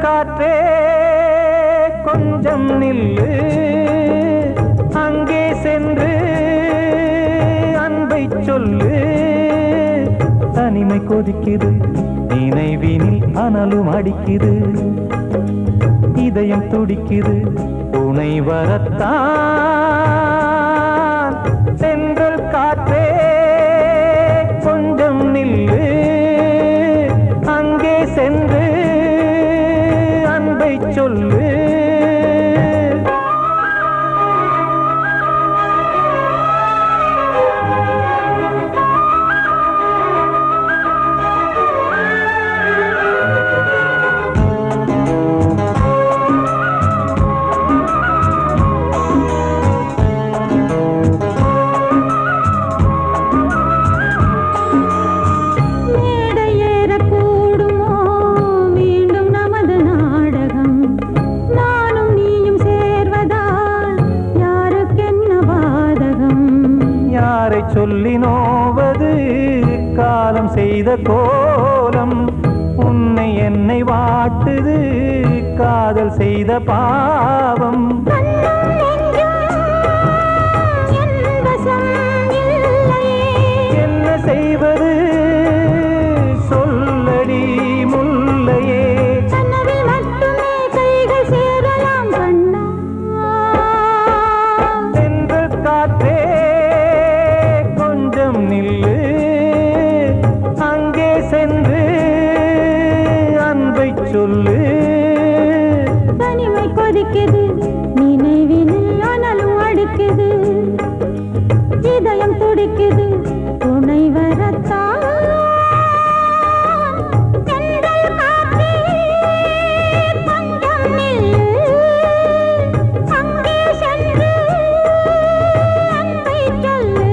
காற்றே கொஞ்சம் நில்லு, அங்கே சென்று அன்பை சொல்லு. தனிமை கொதிக்குது, நினைவினில் அனலும் அடிக்குது, இதயம் துடிக்குது துணை வரத்தான். சென்றல் காற்றே கொஞ்சம் நில்லு, அங்கே சென்று அன்பை சொல்லு. காட்டுது காதல் செய்த பாவம். என்ன செய்வது சொல்லடி முல்லையே. சென்று காற்றே கொஞ்சம் நில்லு, அங்கே சென்று அன்பை சொல்லு. தனிமை கொதிக்குது நினைவினில் அனலும் அடிக்குது, இதயம் துடிக்குது துணை வரத்தான். தென்றல் காற்றே கொஞ்சம் நில்லு, அங்கே சென்று அன்பை சொல்லு.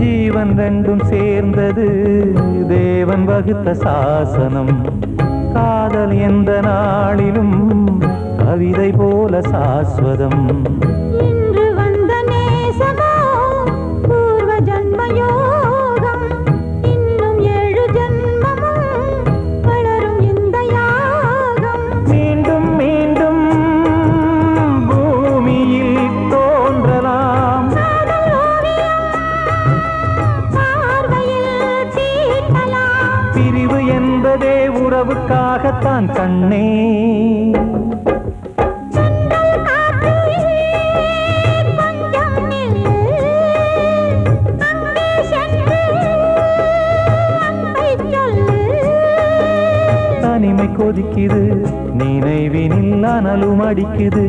ஜீவன் ரெண்டும் சேர்ந்தது தேவன் வகுத்த சாசனம். காதல் எந்த நாளிலும் கவிதை போல சாஸ்வதம். இன்று வந்த நேசமோ பூர்வ ஜன்ம யோகம், இன்னும் 7 ஜன்மமும் வளரும் இந்த யாகம். மீண்டும் மீண்டும் பூமியில் தோன்றலாம், காதல் ஓவியம் பார்வையில் தீட்டலாம். பிரிவு என்பதே உறவுக்காகத்தான் கண்ணே. தென்றல் காற்றே கொஞ்சம் நில்லு, அங்கே சென்று அன்பை சொல்லு. தனிமை கொதிக்குது நினைவினில் அனலும் அடிக்குது,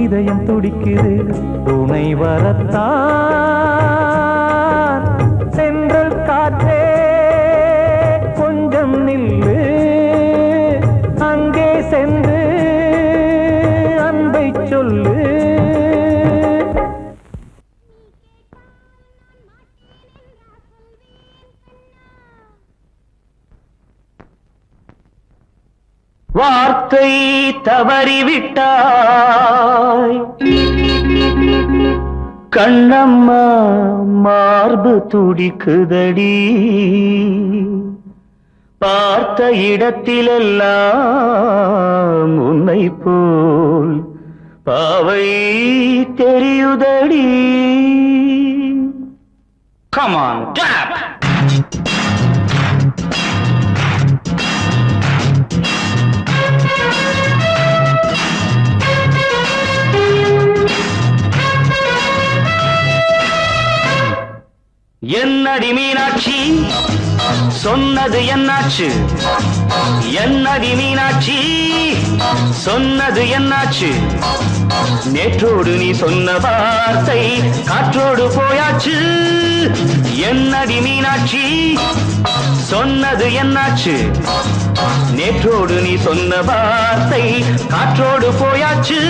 இதயம் துடிக்குது துணை வரத்தான். சென்றல் காற்றே கொஞ்சம் நில்லு, அங்கே சென்று அன்பை சொல்லு. வார்த்தை தவறிவிட்டாய் கண்ணம்மா, மார்பு துடிக்குதடி. பார்த்த இடத்திலெல்லாம் உன்னை போல் பாவை தெரியுதடி. Come on, tap! என்னடி மீனாட்சி சொன்னது என்னாச்சு? என்னடி மீனாட்சி சொன்னது என்னாச்சு? நேற்றோடு நீ சொன்ன வார்த்தை காற்றோடு போயாச்சு. என்னடி மீனாட்சி சொன்னது என்னாச்சு? நேற்றோடு நீ சொன்ன வார்த்தை காற்றோடு போயாச்சு.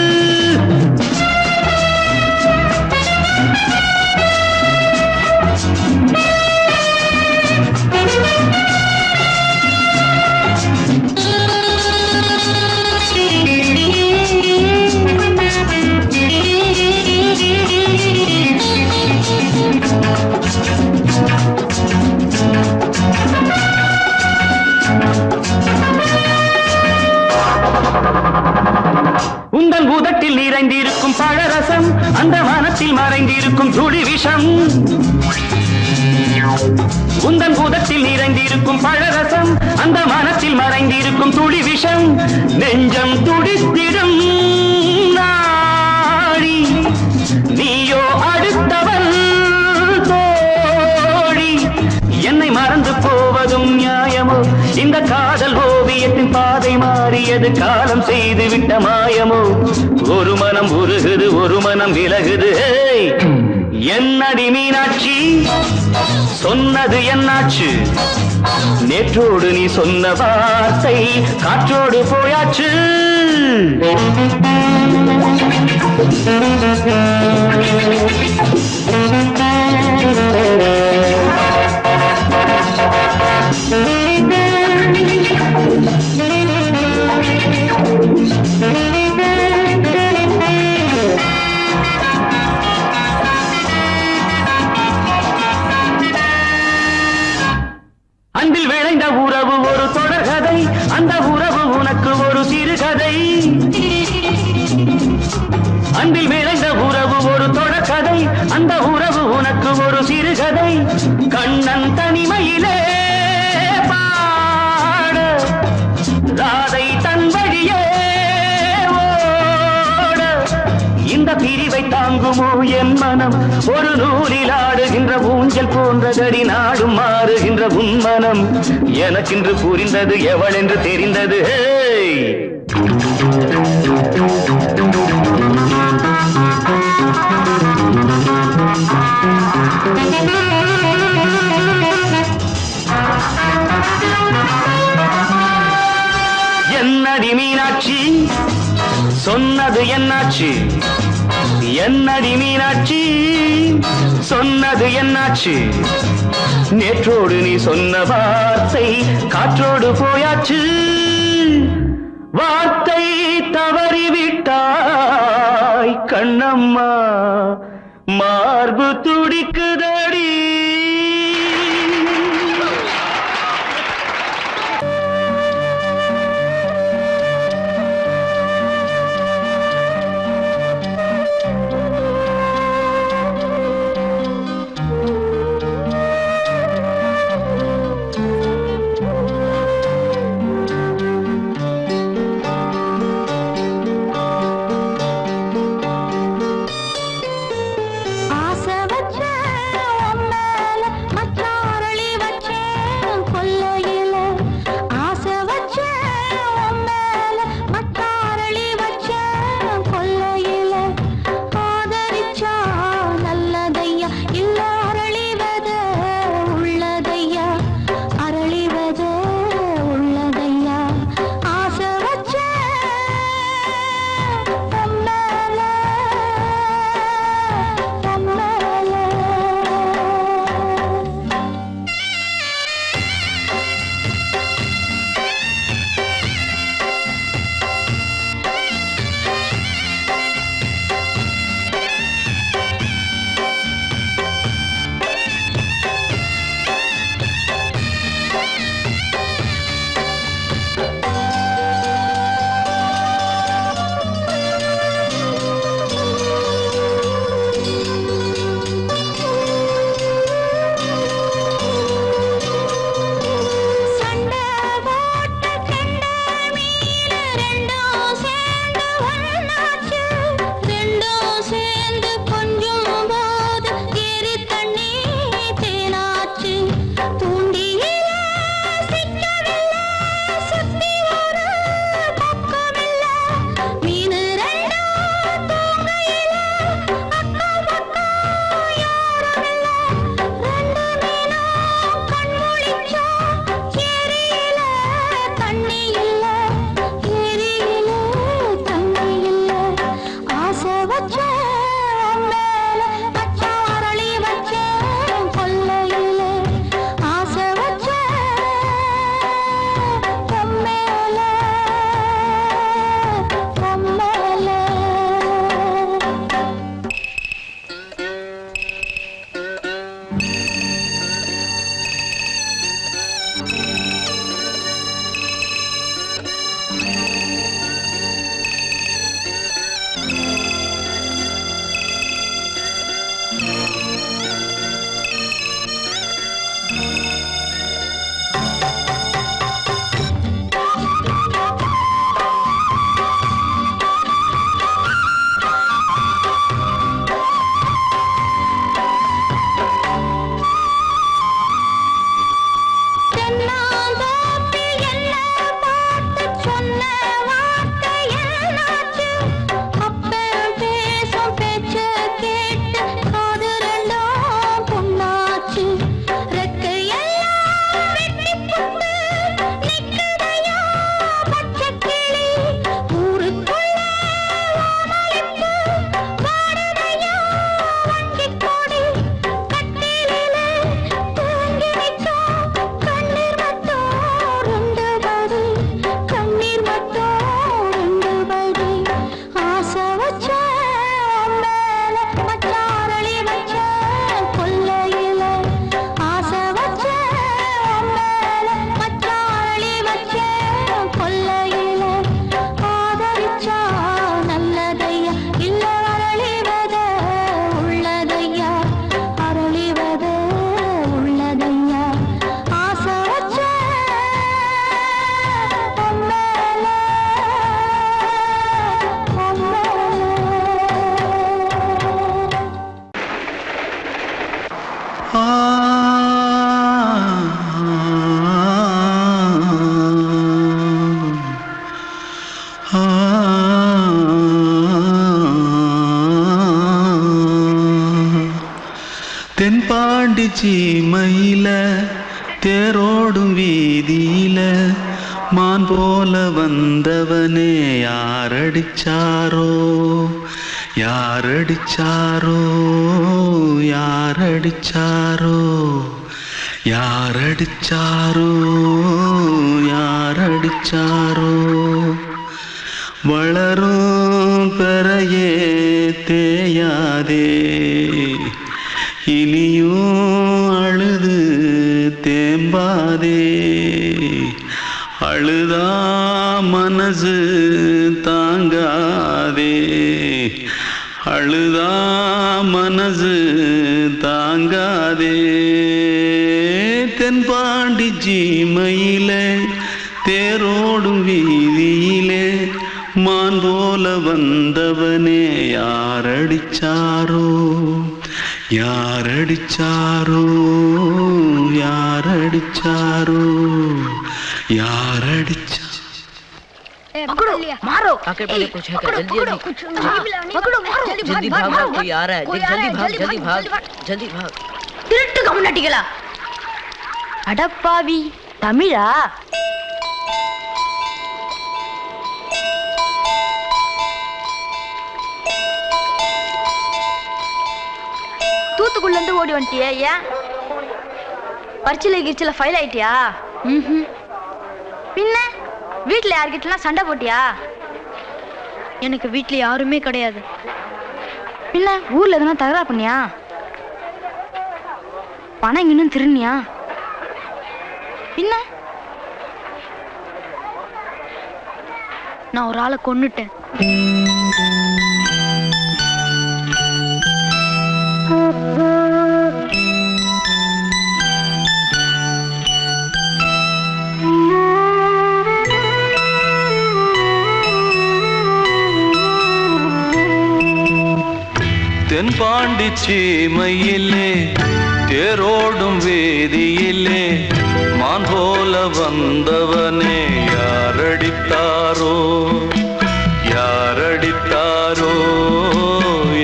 உந்தன் உதட்டில் நிறைந்திருக்கும் பழரசம், அந்த மனத்தில் மறைந்திருக்கும் துளி விஷம். உந்தன் உதட்டில் நிறைந்திருக்கும் பழரசம், அந்த மனத்தில் மறைந்திருக்கும் துளி விஷம். நெஞ்சம் துடித்திடும் நாடி, நீயோ அடுத்தவன் தோழி. என்னை மறந்து போவதும் நியாயமோ? இந்த காதல் ஓவியத்தின் பாதை மாறியது காலம் செய்து விட்ட மாயமோ? ஒரு மனம் உருகுது, ஒரு மனம் விலகுது. என்னடி மீனாட்சி சொன்னது என்னாச்சு நேற்றோடு நீ சொன்ன வார்த்தை காற்றோடு போயாச்சு அன்பில் விளைந்த உறவு ஒரு தொடர்கதை அந்த உறவு உனக்கு ஒரு சிறுகதை அன்பில் விளைந்த உறவு ஒரு தொடர்கதை அந்த உறவு உனக்கு ஒரு சிறுகதை கண்ணன் தனிமையிலே பாட ராதை தன் வழியே ஓட இந்த பிரிவை தாங்குமோ என் மனம் ஒரு நூலில் ஆடுகின்ற ஊஞ்சல் போன்றதடி நாடும் மாறுகின்ற உன்மனம் எனக்கென்று புரிந்தது எவள் என்று தெரிந்தது என்னடி மீனாட்சி சொன்னது என்னாச்சு என்னடி மீனாட்சி சொன்னது என்னாச்சு நேற்றோடு நீ சொன்ன வார்த்தை காற்றோடு போயாச்சு வார்த்தை தவறிவிட்டாய் கண்ணம்மா மார்பு துடிக்குதடி ஆசை வச்ச சீமையில தேரோடும் வீதியில மான் போல வந்தவனே யாரடிச்சாரோ யாரடிச்சாரோ யாரடிச்சாரோ யாரடிச்சாரோ யாரடிச்சாரோ வளரும் பெறையே தேயாதே இனியும் அழுது தேம்பாதே அழுதா மனசு தாங்காதே அழுதா மனசு தாங்காதே தென்பாண்டி சீமையிலே தேரோடும் வீதியிலே மான் போல வந்தவனே யாரடிச்சாரோ யாரடிச்சாரோ யாரடிச்சாரோ யாரடிச்சா पकड़ो मारो आके पहले कुछ है क्या जल्दी जल्दी पकड़ो मारो जल्दी भाग भाग कोई आ रहा है जल्दी भाग जल्दी भाग திருட்டு கம்யூனிட்டிகளா அடப்பாவி தமிழா தூத்துக்குள்ள இருந்து ஓடி வந்துட்டியா ஏன் பரிச்சையில கிரிச்சில ஃபைல் ஆயிட்டியா பின்ன வீட்டுல யார்கிட்டலாம் சண்டை போட்டியா எனக்கு வீட்டுல யாருமே கிடையாது பின்ன ஊர்ல எதுனா தகராறு பண்ணியா பணம் இன்னும் திருநியா பின்ன நான் ஒரு ஆளை கொன்னுட்டேன் தென்பாண்டி சீமையிலே தேரோடும் வேதியிலே மான் போல வந்தவனே யாரடித்தாரோ யாரடித்தாரோ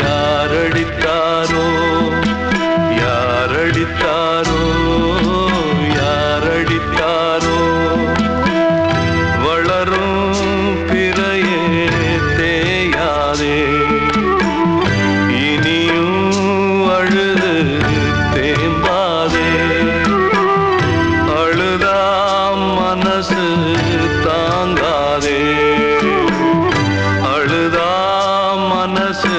யாரடித்தாரோ யாரடித்தாரோ யாரடித்தாரோ வளரும் பிறையே தேயாதே தாங்காதே அழுதா மனசு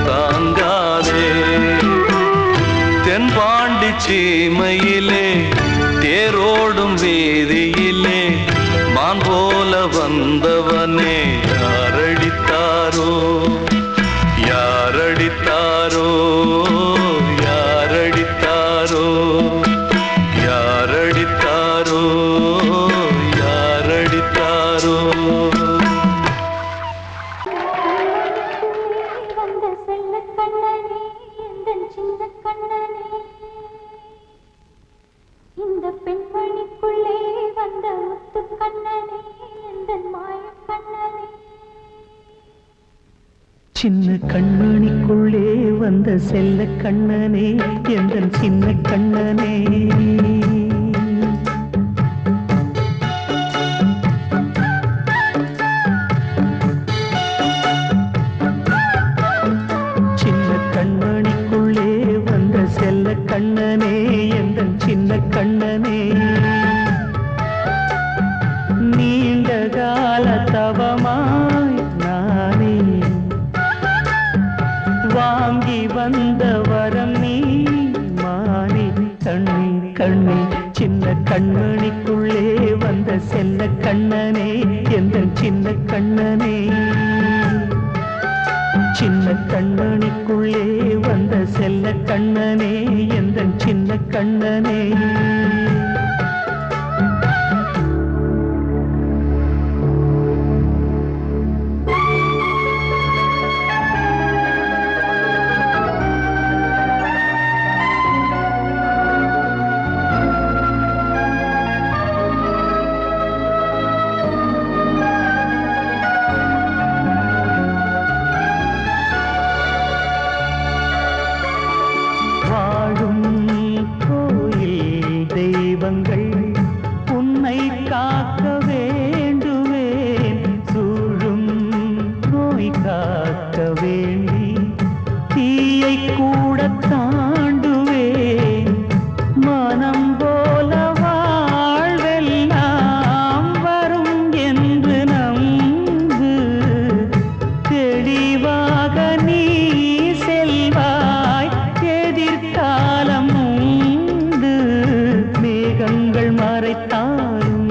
தாங்காதே தென்பாண்டி சீமையிலே தேரோடும் வீதியிலே மான் போல வந்தவனே யாரடித்தாரோ யாரடித்தாரோ யாரடித்தாரோ யாரடித்தாரோ யாரடித்தாரோ வந்த செல்ல கண்ணனே எந்தன் சின்ன கண்ணனே இந்த பெண்மணிக்குள்ளே வந்த முத்து கண்ணனே எந்தன் மாய கண்ணனே சின்ன கண்மணிக்குள்ளே வந்த செல்ல கண்ணனே எந்தன் சின்ன கண்ணனே சின்ன கண்மணிக்குள்ளே வந்த செல்ல கண்ணனே எந்தன் சின்ன கண்ணனே நீண்ட கால தவமாய் நானே வாங்கி வந்த வரம் நீ மானே கண்ணே கண்ணே சின்ன கண்மணிக்குள்ளே வந்த செல்ல கண்ணனே எந்தன் சின்ன கண்ணனே சின்ன கண்மணிக்குள்ளே வந்த செல்ல கண்ணனே எந்தன் சின்ன கண்ணனே வாழும் கோயில் தெய்வங்கள் உன்னை காக்க வேண்டுவேன் சூழும் நோய் காக்க வேண்டி தீயை கூட தாண்டுவேன் மனம் போல வாழ்வெல்லாம் வரும் என்று நம்பு தெளிவாக நீ செல்வாய் எதிர்காலம் உண்டு மேகங்கள் மறைத்தாலும்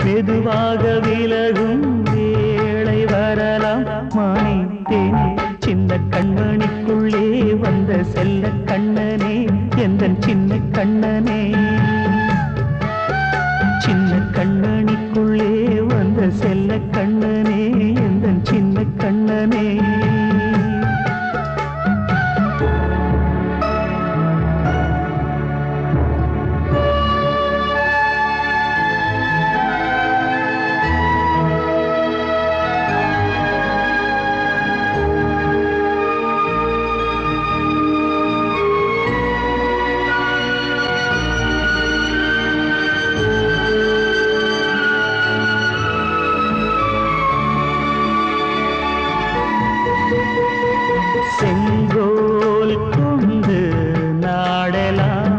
மெதுவாக விலகும் வேளை வரலாம் மானித்தேனே சின்ன கண்மணிக்குள்ளே வந்த செல்ல கண்ணனே எந்தன் சின்ன கண்ணனே சின்ன கண்ணனிக்குள்ளே வந்த செல்ல கண்ணனே எந்தன் சின்ன கண்ணனே செங்கோல் கொண்டு நாடலாம்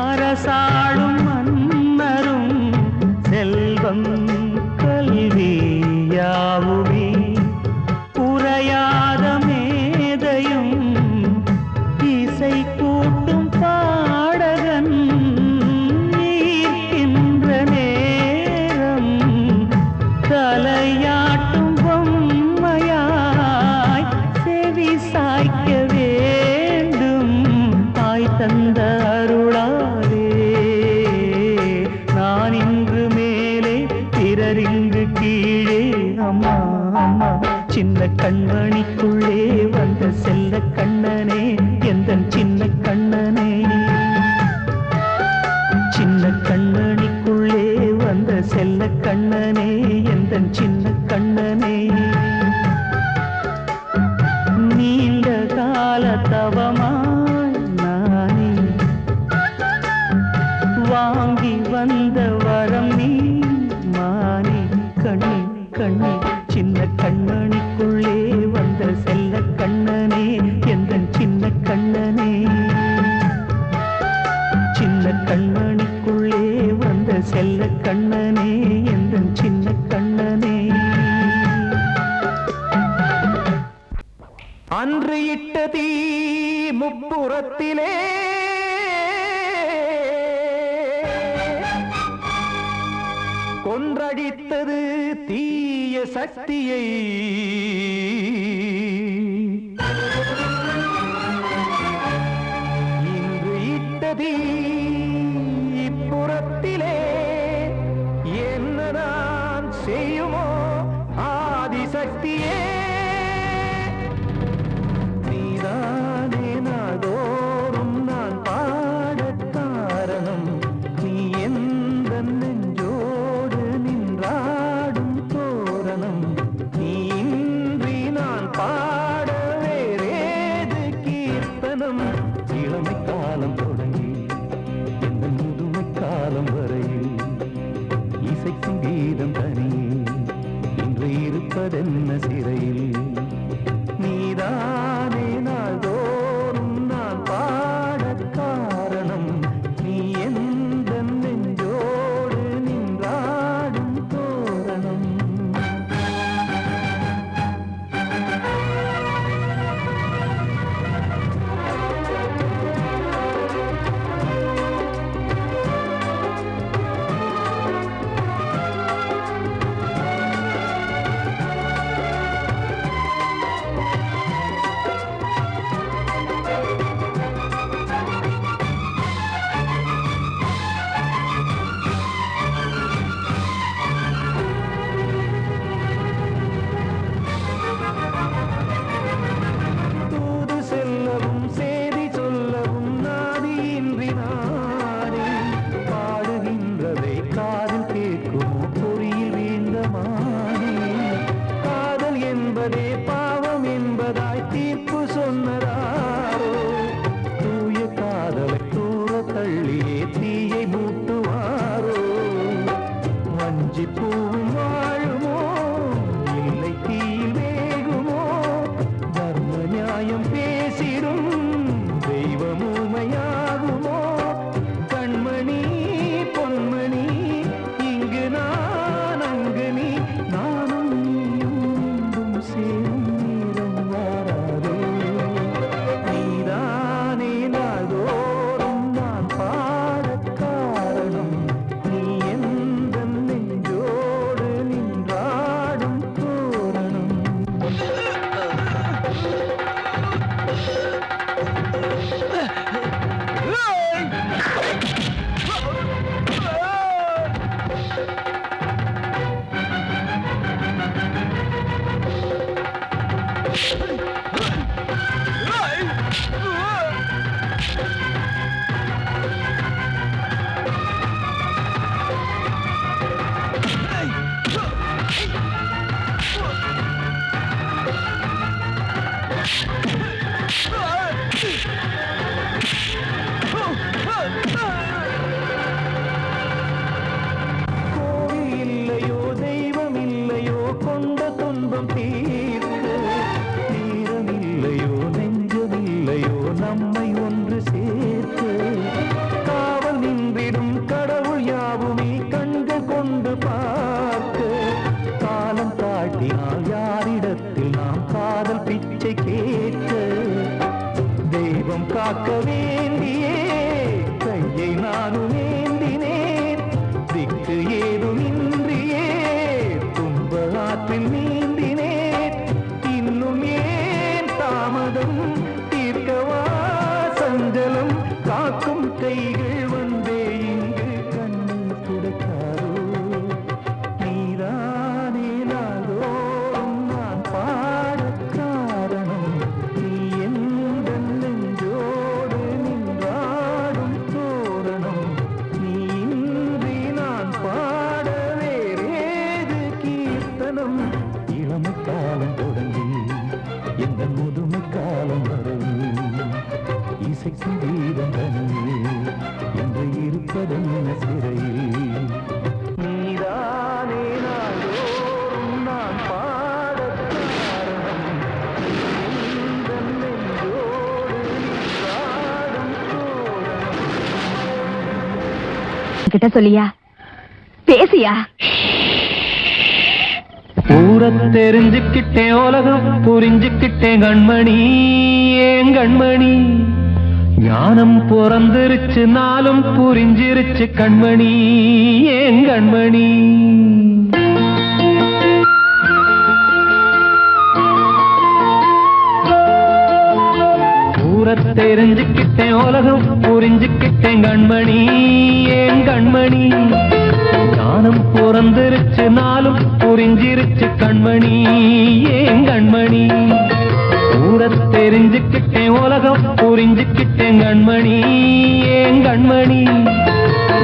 அரசாளும் மன்னரும் செல்வம் கல்வி யாவுமே உரையாத மேதையும் இசை கூட்டும் பாடகன் ஈர்க்கின்ற நேரம் தலையாட்டும் பொம்மையாய் செவி சாய்க்க வேண்டும் தாய் தந்த அருளாலே நான் இன்று மேலே பிறர் இங்கு கீழே அம்மா அம்மா சின்ன கண்மணிக்குள்ளே வந்த செல்ல கண்ணனே எந்தன் சின்ன கண்ணனே சின்ன கண்ணனிக்குள்ளே வந்த செல்ல கண்ணனே எந்தன் சின்ன கண்ணனே நீண்ட கால தவமாய் நானே வாங்கி வந்த வரம் நீ மானே கண்ணே கண்ணே சின்ன கண்ணனிக்குள்ளே வந்த செல்ல கண்ணனே எந்தன் சின்ன கண்ணனே சின்ன கண்ணனிக்குள்ளே வந்த செல்ல கண்ணனே எந்தன் சின்ன கண்ணனே அன்று இட்ட தீ முப்புறத்திலே கொன்றடித்தது தீய சக்தியை இன்று இட்ட தீ இப்புறத்திலே என்னதான் செய்யுமோ ஆதிசக்தியே நீதானே நாள்தோறும் நான் பாடக் காரணம் நீ எந்த நெஞ்சோடு நின்றாடும் தோரணம் நீ இன்றி நான் பாட வேறேது கீர்த்தனம் இளமை காலம் தொடங்கி கைகள் வந்தே இங்கு கண்ணீர் துடைக்காதோ நீதானே நாளோறும் நான் பாடக் காரணம் நீ எந்த நெஞ்சோடு நின்றாடும் தோரணம் நீ இன்றி நான் பாட வேறேது கீர்த்தனம் இளமை காலம் தொடங்கி எந்த முதுமை காலம் வரை இசைக்கும் வீரம் தனியே என்று இருப்பதென்ன சிறையில் நீதானே நாளோறும் நான் பாடக் காரணம் எந்த நெஞ்சோடு நின்றாடும் தோரணம் கிட்ட சொல்லியா பேசியா ஊரை தெரிஞ்சுக்கிட்டேன் உலகம் புரிஞ்சுக்கிட்டேன் கண்மணி ஏன் கண்மணி ஞானம் பிறந்திருச்சு நாளும் புரிஞ்சிருச்சு கண்மணி ஏன் கண்மணி ஊரை தெரிஞ்சுக்கிட்டேன் உலகம் புரிஞ்சுக்கிட்டேன் கண்மணி ஏன் கண்மணி ஞானம் பிறந்திருச்சு நாளும் புரிஞ்சிருச்சு கண்மணி ஏன் கண்மணி ஊரை தெரிஞ்சுக்கிட்டேன் உலகம் புரிஞ்சுக்கிட்டேன் கண்மணி ஏன் கண்மணி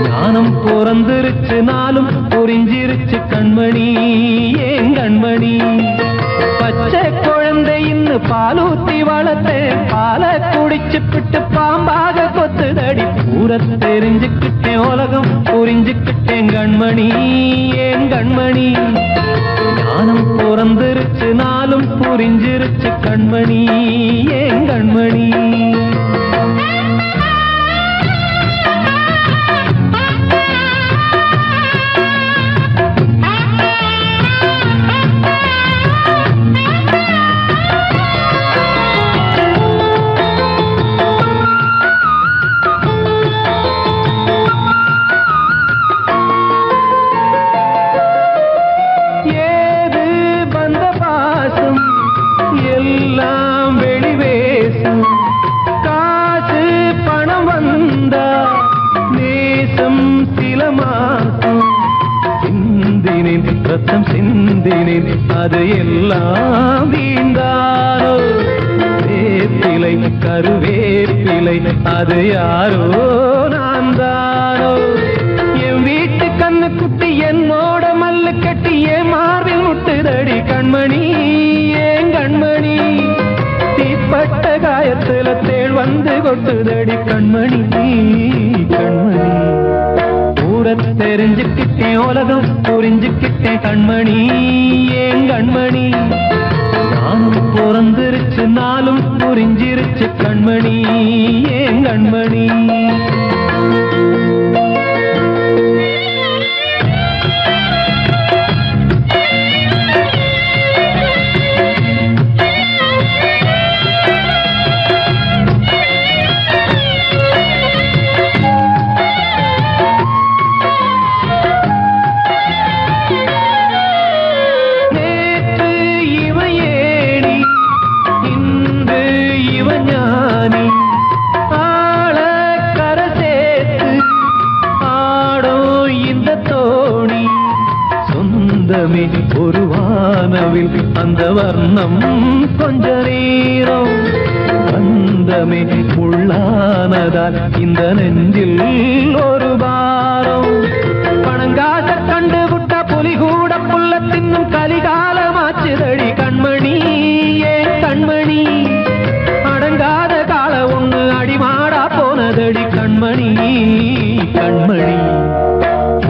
ஞானம் பிறந்திருச்சு நாளும் புரிஞ்சிருச்சு கண்மணி ஏன் கண்மணி பச்சை குழந்தை இன்னும் பாலூத்தி வளர்த்தேன் பாலை குடிச்சு பிட்டு பாம்பாக கொத்துதடி ஊரை தெரிஞ்சுக்கிட்டேன் உலகம் புரிஞ்சுக்கிட்டேன் கண்மணி ஏன் கண்மணி ஞானம் பிறந்திருச்சு நாளும் புரிஞ்சிருச்சு கண்மணி ஏன் கண்மணி எல்லாம் வெளிவேசம் காசு பணம் வந்தா நேசம் சில மாசம் சிந்தினேன் ரத்தம் சிந்தினேன் அது எல்லாம் வீண்டாரோ வேப்பிலை கருவேப்பிலை அது யாரோ நான் தானோ என் வீட்டு கண்ணு குட்டி என்னோட மல்லு கட்டி என் மார்பில் முட்டுதடி கண்மணி ஏன் கண்மணி தீப்பட்ட காயத்துல தேள் வந்து கொட்டுதடி கண்மணி கண்மணி ஊரை தெரிஞ்சுக்கிட்டேன் உலகம் புரிஞ்சுக்கிட்டேன் கண்மணி ஏன் கண்மணி நானும் பிறந்திருச்சு நாளும் புரிஞ்சிருச்சு கண்மணி ஏன் கண்மணி ஒரு வானவில் அந்த வர்ணம் கொஞ்ச நேரம் பந்தமே முள்ளானதால் இந்த நெஞ்சில் ஒரு பாரம் பணங்காச கண்டு விட்ட புலி கூட புல்ல தின்னும் கலிகாலமாச்சுதடி கண்மணி ஏன் கண்மணி அடங்காத கால ஒண்ணு அடிமாடா போனதடி கண்மணி கண்மணி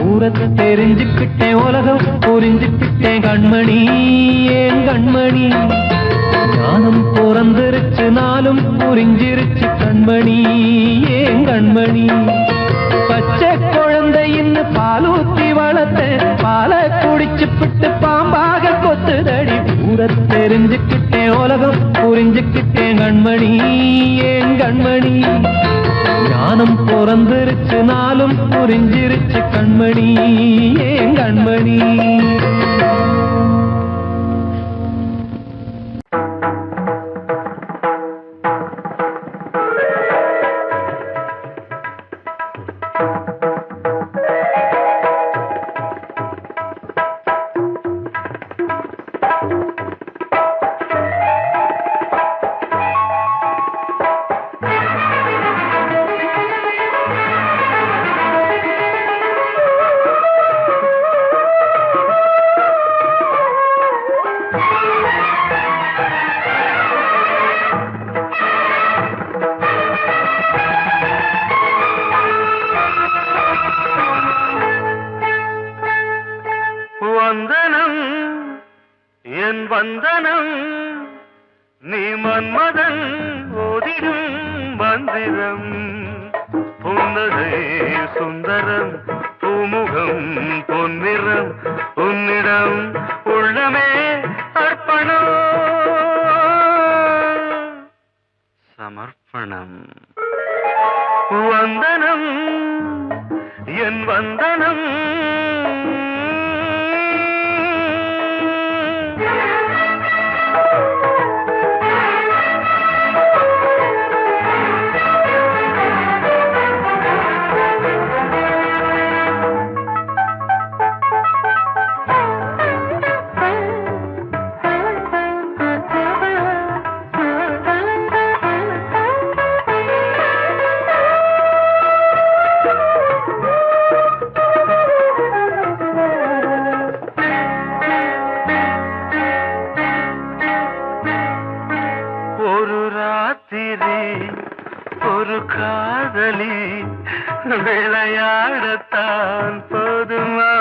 ஊரை தெரிஞ்சுக்கிட்டேன் உலகம் புரிஞ்சுக்கிட்டேன் கண்மணி ஏன் கண்மணி ஞானம் பிறந்திருச்சு நாளும் புரிஞ்சிருச்சு கண்மணி ஏன் கண்மணி பச்சை குழந்தை இன்னும் பாலூத்தி வளர்த்தேன் பாலை குடிச்சு பிட்டு பாம்பாக கொத்துதடி ஊரை தெரிஞ்சுக்கிட்டேன் உலகம் புரிஞ்சுக்கிட்டேன் கண்மணி ஏன் கண்மணி ஞானம் பிறந்திருச்சு நாளும் புரிஞ்சிருச்சு கண்மணி ஏன் கண்மணி வந்தனம் என் வந்தனம் நீ மன்மதன் ஓதிடும் மந்திரம் புன்னகை சுந்தரம் பூமுகம் பொன்னிறம் உன்னிடம் உள்ளமே அர்ப்பணம் சமர்ப்பணம் வந்தனம் என் வந்தனம் ஒரு காதலி விளையாடத்தான் போதுமா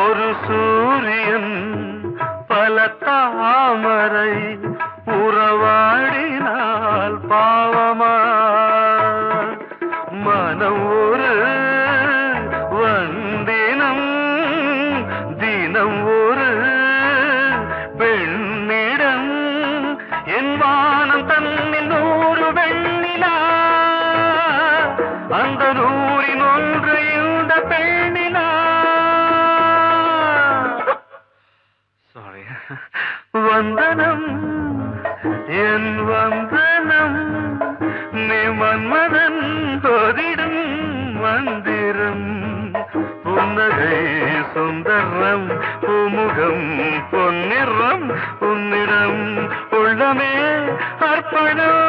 ஒரு சூரியன் பல தாமரை உறவாடினால் பாவமா மனம் ஒரு வந்தினம் தினம் ஒரு பெண்ணிடம் என் வானம் தன்னில் 100 வெண்ணிலா அந்த 100 ஒன்று இந்த பெண்ணிலா சாரி வந்தனம் என் வந்தனம் நீ மன்மதன் ஓதிடும் மந்திரம் புன்னகை சுந்தரம் பூமுகம் பொன்னிறம் உன்னிடம் உள்ளமே அர்ப்பணம்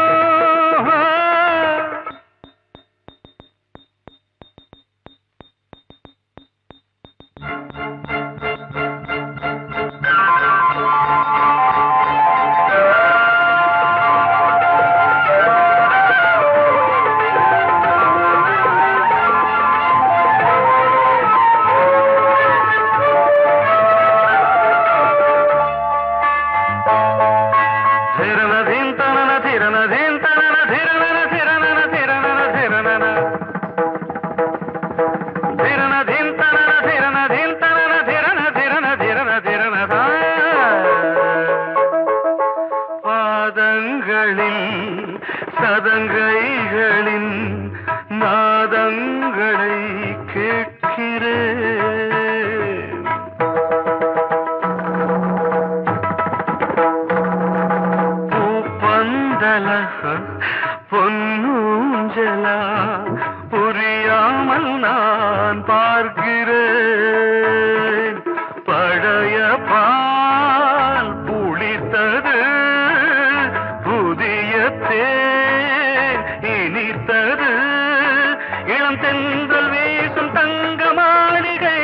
பாதங்களில் சதங்கைகளின் நாதங்களை கேட்கிறேன் பூப்பந்தல பொன்னூஞ்சலா புரியாமல் நான் பார்க்கிறேன் பழைய பால் புளித்தது புதிய தேன் இனித்தது இளம் தென்றல் வீசும் தங்க மாளிகை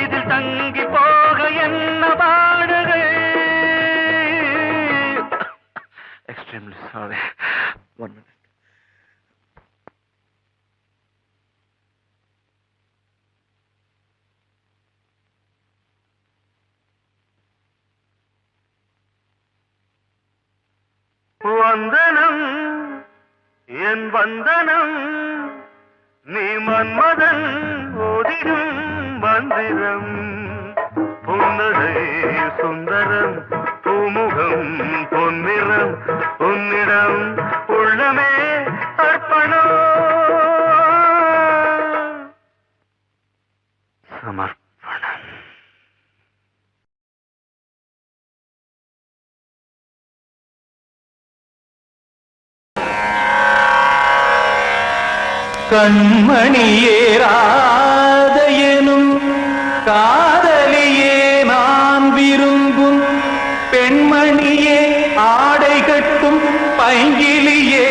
இதில் தங்கி போக என்ன பாடுகை எக்ஸ்ட்ரீம்லி சாரி 1 minute வந்தனம் என் வந்தனம் நீ மன்மதன் ஓதிடும் மந்திரம் புன்னகை சுந்தரம் பூமுகம் பொன்னிறம் உன்னிடம் உள்ளமே அர்ப்பணம் சமர்ப்பணம் கண்மணியேராத எனும் காதலியே நான் விரும்பும் பெண்மணியே ஆடை கட்டும் பைங்கிலியே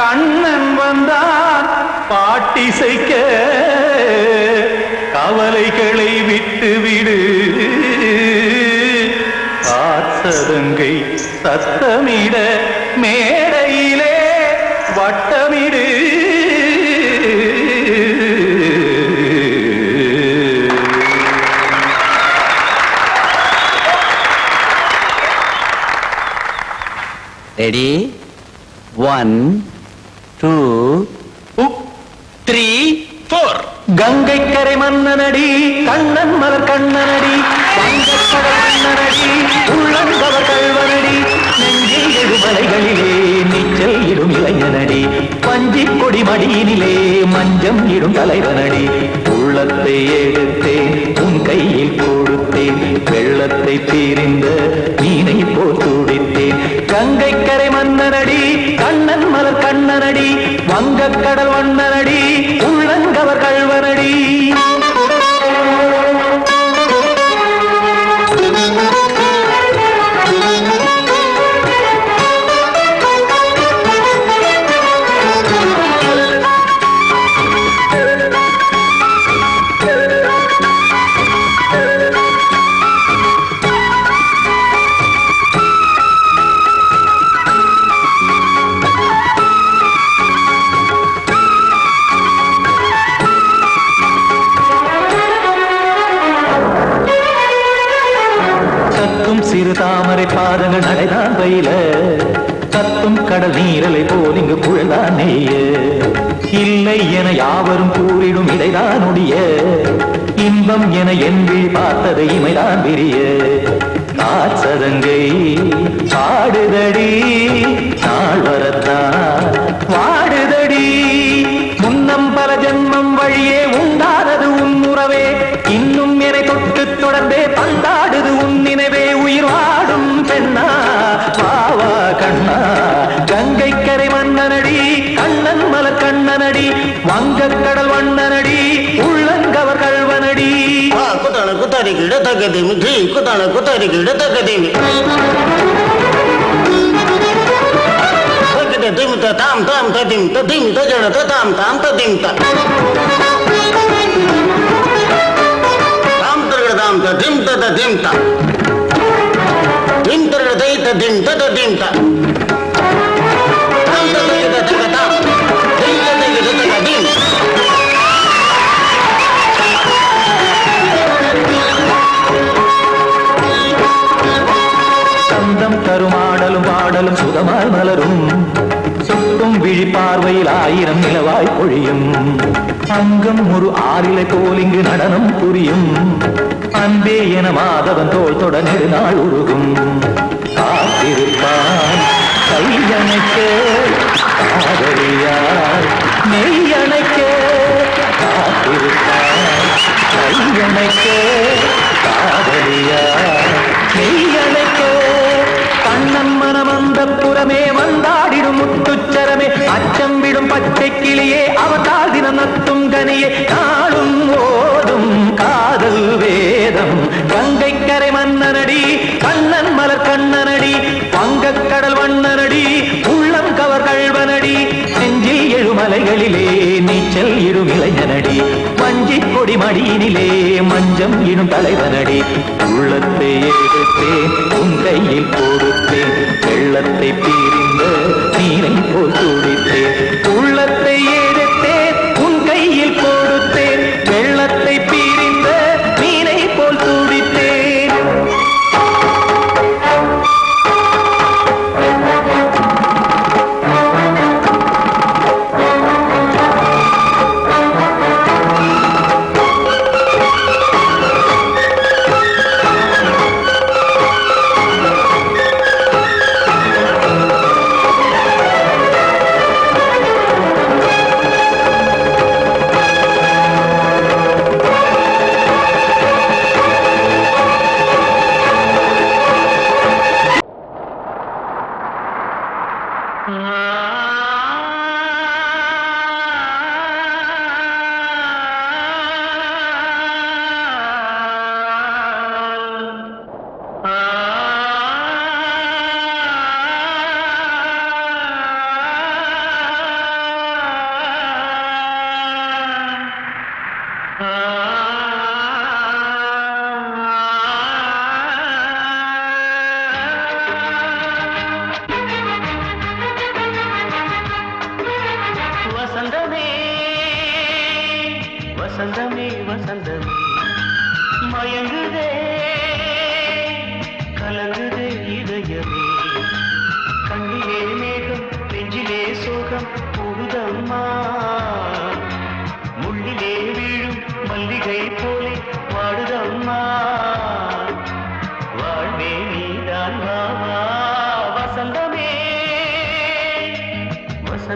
கண்ணன் வந்தான் பாட்டிசைக்க கவலைகளை விட்டு விடு காத்ததங்கை சத்தமிட மேடையிலே வட்டமிடு ரெடி 1 2 3 4 கங்கை கரை மன்னனடி கண்ணன் மலர் கண்ணனடி வங்கக்கடல் மன்னனடி உள்ளங்கவர் கல்வனடி நெஞ்சில் எழுமலைகளிலே நீச்சல் இடும் இளைஞனடி பஞ்சிக் கொடி மடியினிலே மஞ்சம் இடும் தலைவனடி உள்ளத்தை எடுத்தேன் உன் கையில் கொடுத்தேன் வெள்ளத்தை தீரிந்த மீனை போல் துடித்தேன் கங்கை கரை மன்னனடி கண்ணன் மலர் கண்ணனடி வங்கக்கடல் வண்ணனடி உள்ளங்கவர் கல்வனடி சிறு தாமரை பாதங்கள் நடைதான் பயில கத்தும் கடல் நீரலை போல் இங்கு புழல்தான் நெய்ய இல்லை என யாவரும் கூறிடும் இடைதான் உடைய இன்பம் என என் விழி பார்த்தது இமைதான் விரிய காற்சதங்கை பாடுதடி நாள் வரத்தான் வாடுதடி முன்னம் பல ஜென்மம் வழியே உண்டானது உன் உறவே இன்னும் என்னை தொட்டு தொடர்ந்தே பந்தாடுது உன் நினைவே உயிர் வாடும் பெண்ணா பாவா கண்ணா கங்கை கரை மன்னனடி கண்ணன் மலர் கண்ணனடி வங்கக்கடல் வண்ணனடி உள்ளங்கவர் கல்வனடி குத்தான குத்தாரி கிட தகதேமி குத்தான குத்தாரி கிட தகதேமி திமுத்த தாம் தாம் ததிம் ததிம் தஜட தாம் தாம் ததிம் தாம் தாம் ததிம் ததிம் தாம் திம் தரட தை ததிம் ததிம் தாம் தாம் ததிம் ததிம் தாம் திம் ததிம் ததிம் சந்தம் தருமாடலும் பாடலும் சுகமாய் மலரும் சுட்டும் விழி பார்வையில் ஆயிரம் நிலவாய் பொழியும் அங்கம் ஒரு ஆறிலை போல் இங்கு நடனம் புரியும் அன்பே என மாதவன் தோல் தொட நெடுநாள் உருகும் காத்திருப்பான் கையணைக்க காதலியார் நெய்யணைக்க காத்திருப்பான் கையணைக்க காதலியார் நெய்யணைக்க கண்ணன் மனம் அந்த புறமே வந்தாடிடும் முத்துச்சரமே அச்சம் விடும் பச்சை கிளியே அவதால் தினம் நத்தும் கனியே நாளும் ஓடும் காதல் வேதம் கங்கை கரை மன்னனடி கண்ணன் மலர் கண்ணனடி வங்கக்கடல் வண்ணனடி உள்ளம் கவர் கல்வனடி நெஞ்சில் எழுமலைகளிலே நீச்சல் இடும் இளைஞனடி வஞ்சிக் கொடி மடியினிலே மஞ்சம் இடும் தலைவனடி உள்ளத்தை எடுத்தேன் உன் கையில் கொடுத்தேன் வெள்ளத்தை பீரிந்த நீரை போல் துடித்தேன் உள்ளத்தை எடுத்தேன் உன் கையில் கொடுத்தேன் வெள்ளத்தை பீரிந்த நீரை போல் துடித்தேன்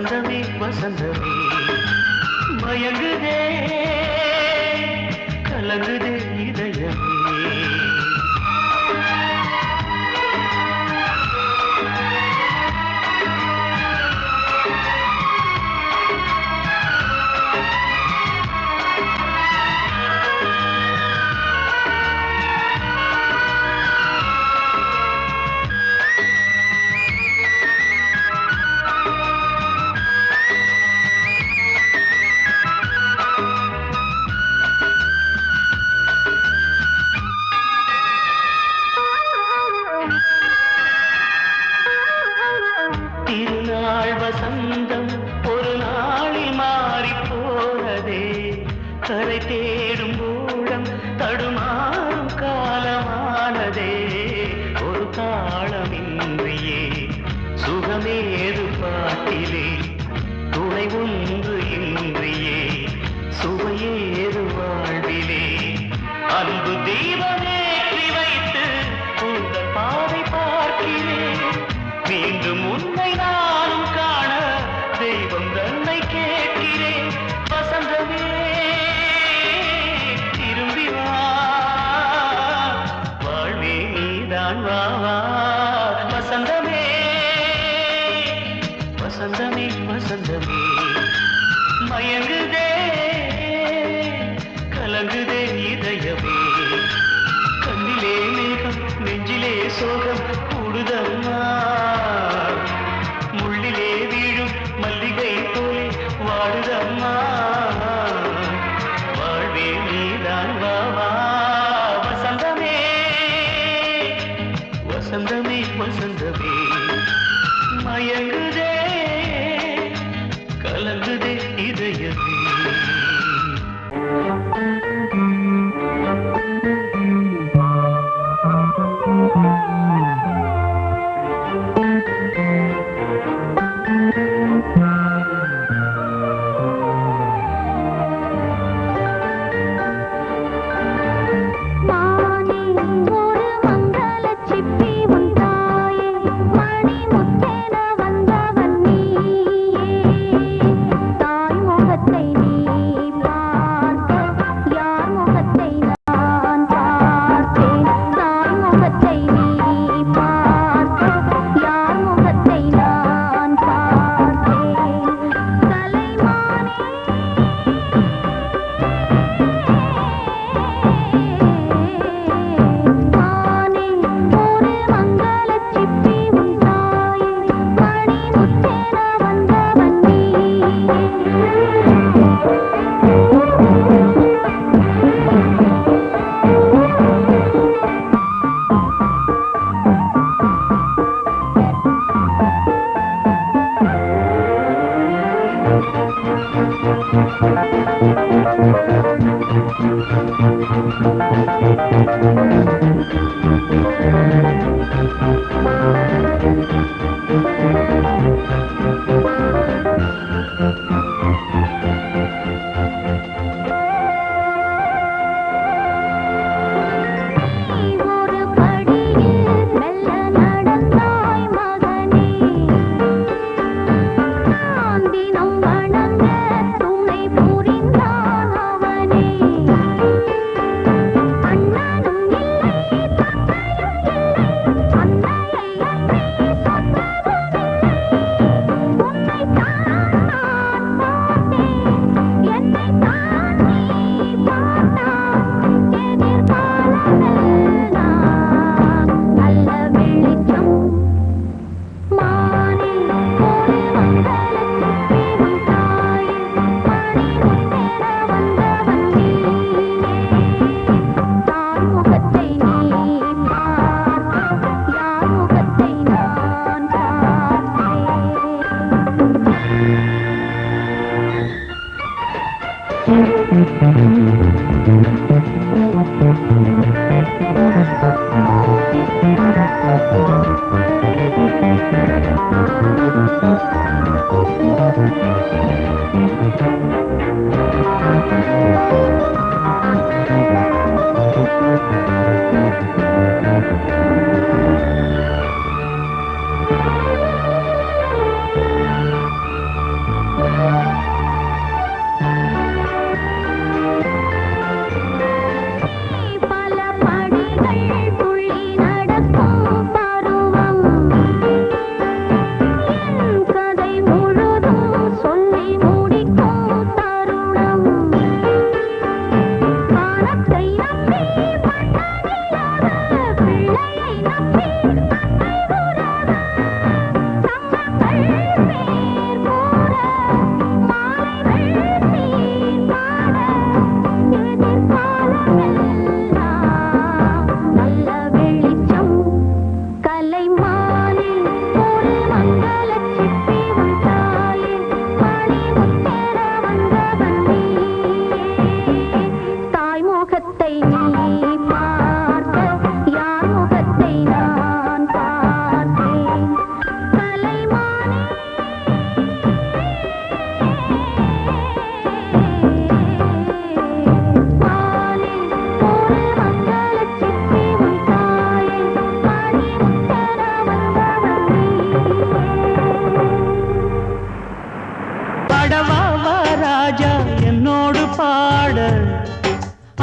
வசந்தமே வசந்தமே மயங்குதே கலங்குதே இதயமே திருநாள் வசந்தம் ஒரு நாளில் மாறி போனதே கரை தேடும் ஊழம் தடுமாறும் காலமானதே ஒரு தாளமின்றியே சுகமேது பாட்டிலே துணை ஒன்று இன்றியே சுவையேது வாழ்விலே அன்பு தீபமேற்றி வைத்து உங்கள் பாதை பார்க்கிறேன் மீண்டும் உன்னை நானும் காண தெய்வம் தன்னை கேட்கிறேன் வசந்தமே திரும்பி வா வாழ்வே நீதான் வா வா வசந்தமே வசந்தமே வசந்தமே மயங்குதே கலங்குதே இதயமே கண்ணிலே மேகம் நெஞ்சிலே சோகம் கூடுதம்மா முள்ளிலே வீழும் மல்லிகை போலே வாடுதம்மா வாழ்வே நீதான் வா வா வசந்தமே வசந்தமே வசந்தமே மயங்குதே கலங்குதே இதயமே மானே ஒரு மங்களச் சிப்பி உன் தாயே மணி முத்தென வந்தவன் நீயே தாய் முகத்தை நீ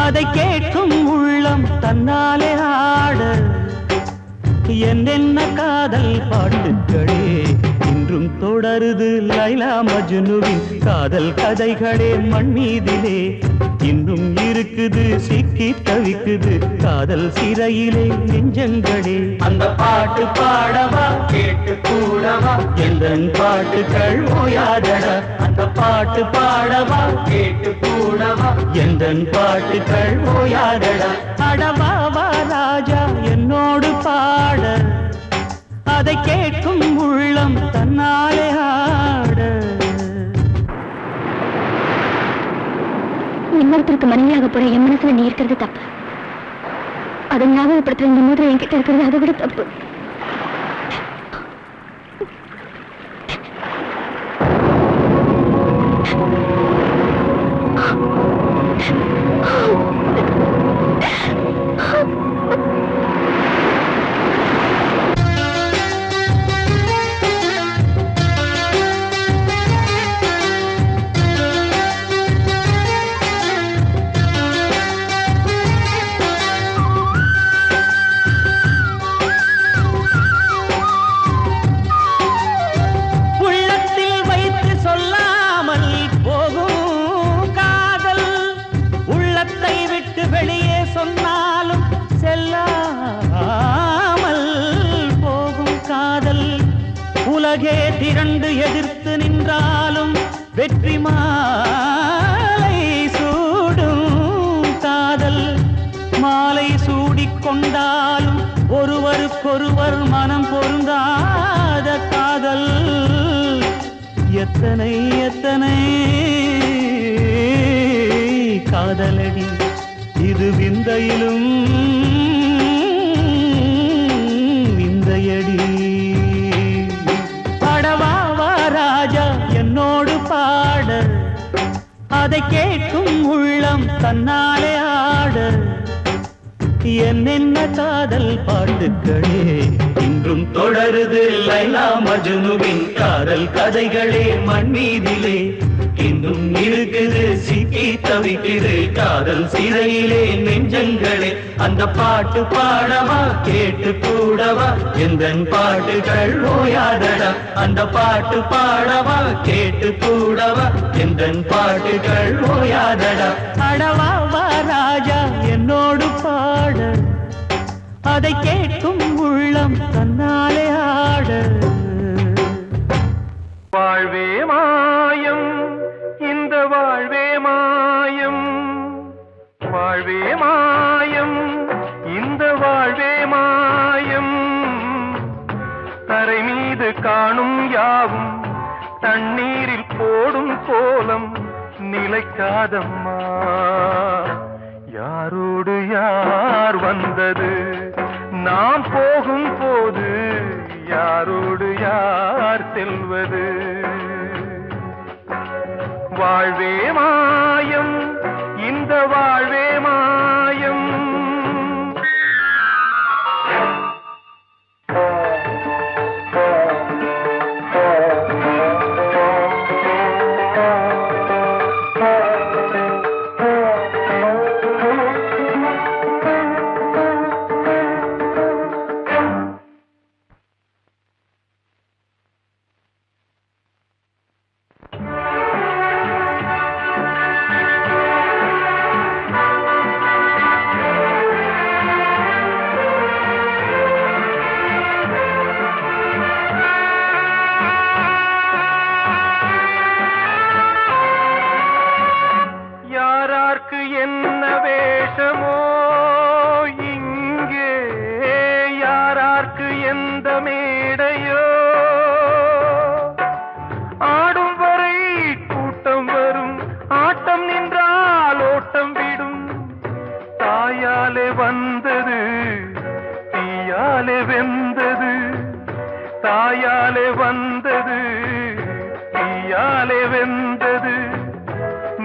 அதை கேட்கும் உள்ளம் தன்னாலே ஆட என்னென்ன காதல் பாட்டுக்களே இன்றும் தொடருது லைலா மஜ்னுவின் காதல் கதைகளே மண் மீதிலே இன்னும் இருக்குது சிக்கி தவிக்குது காதல் சிறையிலே நெஞ்சங்களே அந்த பாட்டு பாடவா கேட்டு கூடவா எந்தன் பாட்டுகள் ஓயாதடா அந்த பாட்டு பாடவா கேட்டு கூடவா எந்தன் பாட்டுகள் ஓயாதடா அடவாவா ராஜா என்னோடு பாட அதை கேட்கும் உள்ளம் தன்னாலே ஆட இன்னொருத்தருக்கு மனைவியாக போற என் மனசுல நீ இருக்கிறது தப்பு அதை ஞாபகப்படுத்துற இந்த மூதிரை என்கிட்ட இருக்கிறது அதை விட தப்பு வெளியே சொன்னாலும் செல்லாமல் போகும் காதல் உலகே திரண்டு எதிர்த்து நின்றாலும் வெற்றி மாலை சூடும் காதல் மாலை சூடிக்கொண்டாலும் ஒருவருக்கொருவர் மனம் பொருந்தாத காதல் எத்தனை எத்தனை காதலடி இது விந்தையிலும் விந்தையடி பாடவாவா ராஜா என்னோடு பாட அதை கேட்கும் உள்ளம் தன்னாலே ஆட என்னென்ன காதல் பாட்டுக்களே இன்றும் தொடருது லைலா மஜ்னுவின் காதல் கதைகளே மண் மீதிலே இன்னும் இருக்குது சிக்கி தவிக்குது காதல் சிறையிலே நெஞ்சங்களே அந்த பாட்டு பாடவா கேட்டு கூடவா எந்தன் பாட்டுகள் ஓயாதடா அந்த பாட்டு பாடவா கேட்டு கூடவா எந்தன் பாட்டுகள் ஓயாதடா அடவாவா ராஜா என்னோடு பாட அதை கேட்கும் உள்ளம் தன்னாலே ஆட வாழ்வே மாயம் இந்த வாழ்வே மாயம் வாழ்வே மாயம் இந்த வாழ்வே மாயம் தரை மீது காணும் யாவும் தண்ணீரில் போடும் கோலம் நிலைக்காதம்மா யாரோடு யார் வந்தது நாம் போகும் போது யாரோடு யார் செல்வது வாழ்வே மாயம் இந்த வாழ்வே மாயம் நமக்கு எந்த மேடையோ ஆடும் வரை கூட்டம் வரும் ஆட்டம் நின்றால் ஓட்டம் விடும் தாயாலே வந்தது தீயாலே வெந்தது தாயாலே வந்தது தீயாலே வெந்தது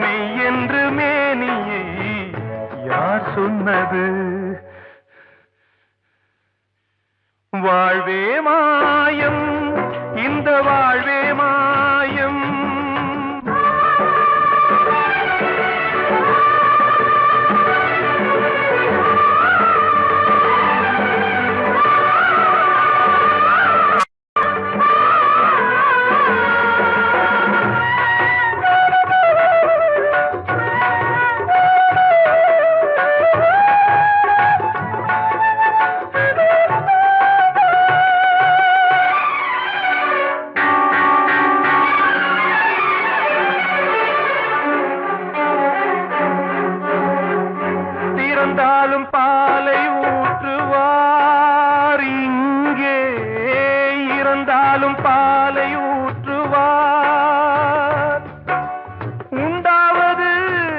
மெய் என்று மேனியை யார் சொன்னது வாழ்வே மாயம் இந்த வாழ்வே மாயம் இறந்தாலும் பாலை ஊற்றுவார் இங்கே இறந்தாலும் பாலை ஊற்றுவார் உண்டாவது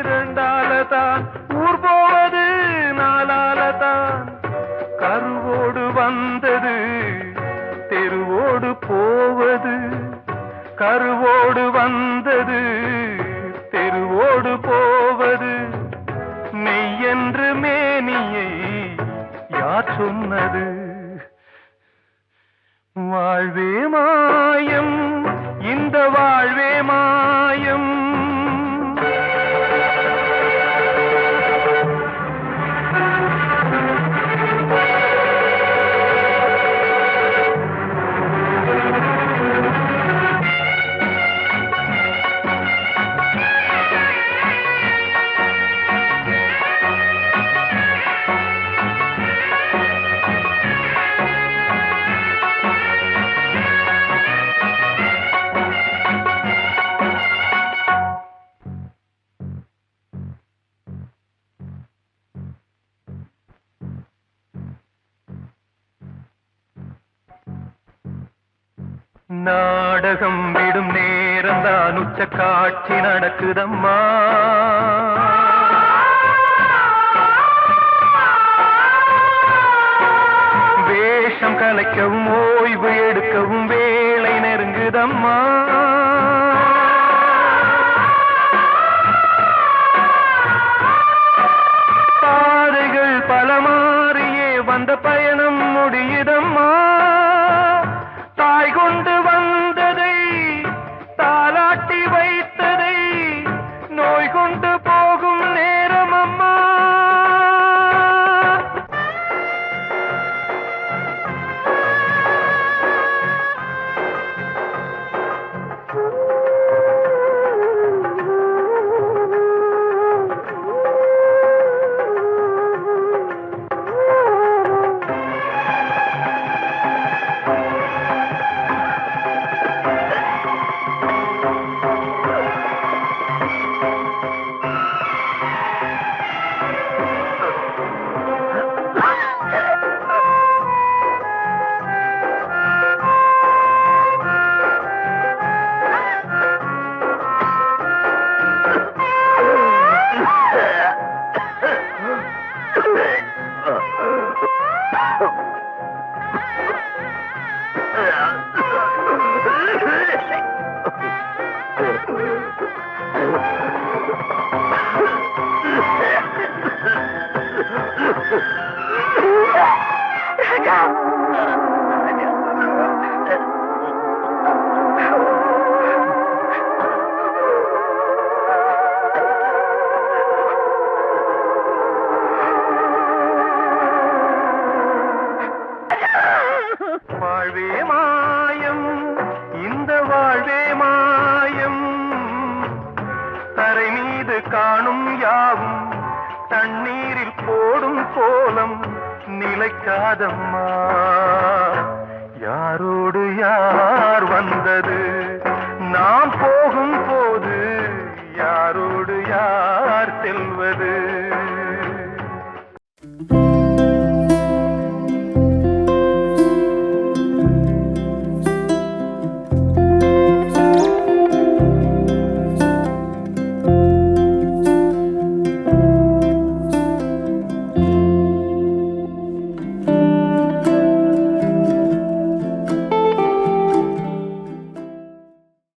ரெண்டாலதான் ஊர் போவது நாலாலதான் கருவோடு வந்தது தெருவோடு போவது கருவோடு வந்தது தெருவோடு போவது மெய் என்று மேனியை யார் சொன்னது வாழ்வே மாயம் இந்த வாழ்வே மாயம் நாடகம் விடும் நேரம் தான் உச்ச காட்சி நடக்குதம்மா வேஷம் கலைக்கவும் ஓய்வு எடுக்கவும் வேளை நெருங்குதம்மா பாதைகள் பல மாறியே வந்த பயணம் முடியுதம்மா தாய் கொண்டு வந்ததை தாலாட்டி வைத்ததை நோய் கொண்டு போகும் நேரம் அம்மா வாழ்வே மாயம் இந்த வாழ்வே மாயம் தரை மீது காணும் யாவும் தண்ணீரில் போடும் கோலம் நிலைக்காதம்மா யாரோடு யார் வந்தது நாம் போகும்